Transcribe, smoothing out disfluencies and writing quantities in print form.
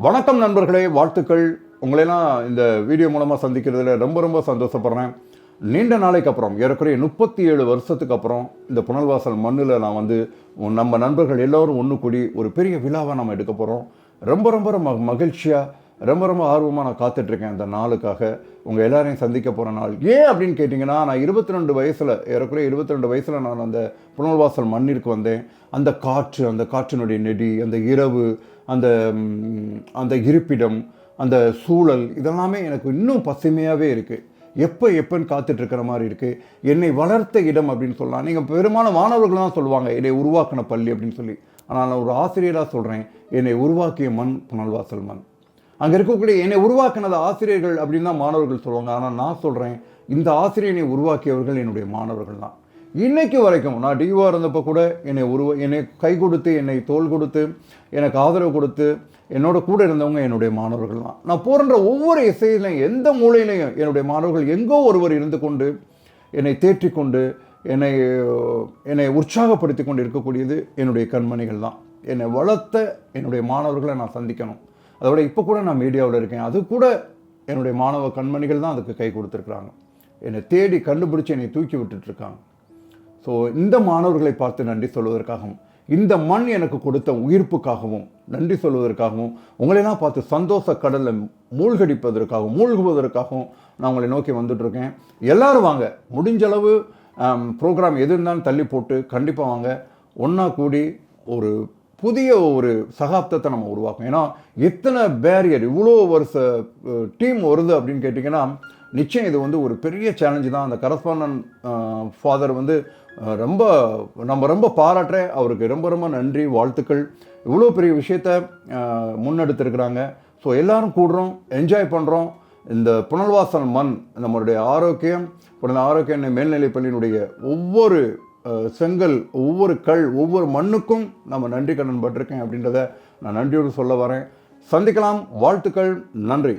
வணக்கம் நண்பர்களே, வாழ்த்துக்கள். உங்களெல்லாம் இந்த வீடியோ மூலமாக சந்திக்கிறதுல ரொம்ப சந்தோஷப்படுறேன். நீண்ட நாளைக்கு அப்புறம், ஏறக்குறைய 37 வருஷத்துக்கு அப்புறம் இந்த புனல்வாசல் மண்ணில் நான் வந்து நம்ம நண்பர்கள் எல்லோரும் ஒன்று கூடி ஒரு பெரிய விழாவை நம்ம எடுக்க போகிறோம். ரொம்ப மகிழ்ச்சியாக, ரொம்ப ஆர்வமாக நான் காத்துட்ருக்கேன் அந்த நாளுக்காக. உங்கள் எல்லாரையும் சந்திக்க போகிற நாள். ஏன் அப்படின்னு கேட்டிங்கன்னா, நான் 22 வயசில், ஏறக்குறைய 22 வயசில் நான் அந்த புனல்வாசல் மண்ணிற்கு வந்தேன். அந்த காற்றினுடைய நெடி, அந்த இரவு, அந்த இருப்பிடம், அந்த சூழல், இதெல்லாமே எனக்கு இன்னும் பசுமையாகவே இருக்குது. எப்போன்னு காத்துட்ருக்கிற மாதிரி இருக்குது. என்னை வளர்த்த இடம் அப்படின்னு சொல்லலாம். நீங்கள் பெரும்பாலும் மாணவர்கள் தான் சொல்லுவாங்க என்னை உருவாக்கின பள்ளி அப்படின்னு சொல்லி. ஆனால் நான் ஒரு ஆசிரியராக சொல்கிறேன், என்னை உருவாக்கிய மண் புனல்வாசல் மண். அங்கே இருக்கக்கூடிய என்னை உருவாக்கினது ஆசிரியர்கள் அப்படின்னு தான் மாணவர்கள் சொல்லுவாங்க. ஆனால் நான் சொல்கிறேன், இந்த ஆசிரியனை உருவாக்கியவர்கள் என்னுடைய மாணவர்கள் தான். இன்னைக்கு வரைக்கும் நான் டிஓ இருந்தப்போ கூட என்னை கை கொடுத்து, என்னை தோள் கொடுத்து, எனக்கு ஆதரவு கொடுத்து, என்னோட கூட இருந்தவங்க என்னுடைய மாணவர்கள் தான். நான் போகின்ற ஒவ்வொரு இசையிலையும், எந்த மூலையிலையும் என்னுடைய மாணவர்கள் எங்கோ ஒருவர் இருந்து கொண்டு என்னை தேற்றிக்கொண்டு என்னை உற்சாகப்படுத்தி கொண்டு இருக்கக்கூடியது என்னுடைய கண்மணிகள் தான். என்னை வளர்த்த என்னுடைய மாணவர்களை நான் சந்திக்கணும். அதோட இப்போ கூட நான் மீடியாவில் இருக்கேன். அது கூட என்னுடைய மாணவ கண்மணிகள் தான் அதுக்கு கை கொடுத்துருக்குறாங்க. என்னை தேடி கண்டுபிடிச்சி என்னை தூக்கி விட்டுட்ருக்காங்க. ஸோ இந்த மாணவர்களை பார்த்து நன்றி சொல்வதற்காகவும், இந்த மண் எனக்கு கொடுத்த உயிர்ப்புக்காகவும் நன்றி சொல்வதற்காகவும், உங்களெல்லாம் பார்த்து சந்தோஷ கடலில் மூழ்குவதற்காகவும் நான் உங்களை நோக்கி வந்துட்டுருக்கேன். எல்லோரும் வாங்க. முடிஞ்சளவு ப்ரோக்ராம் எது இருந்தாலும் தள்ளி போட்டு கண்டிப்பாக வாங்க. ஒன்றா கூடி ஒரு புதிய ஒரு சகாப்தத்தை நம்ம உருவாக்கும். ஏன்னா எத்தனை பேரியர், இவ்வளோ வருஷ டீம் வருது அப்படின்னு கேட்டிங்கன்னா, நிச்சயம் இது வந்து ஒரு பெரிய சேலஞ்சு தான். அந்த கரஸ்பாண்டன்ட் ஃபாதர் வந்து ரொம்ப பாராட்டுறேன். அவருக்கு ரொம்ப நன்றி, வாழ்த்துக்கள். இவ்வளோ பெரிய விஷயத்த முன்னெடுத்திருக்கிறாங்க. ஸோ எல்லோரும் கூடுறோம், என்ஜாய் பண்ணுறோம். இந்த புனல்வாசல் மண், நம்மளுடைய ஆரோக்கியம் மேல்நிலைப்பள்ளியினுடைய ஒவ்வொரு செங்கல், ஒவ்வொரு கல், ஒவ்வொரு மண்ணுக்கும் நம்ம நன்றி கடன் பட்டிருக்கேன் அப்படின்றத நான் நன்றியோடு சொல்ல வரேன். சந்திக்கலாம். வாழ்த்துக்கள். நன்றி.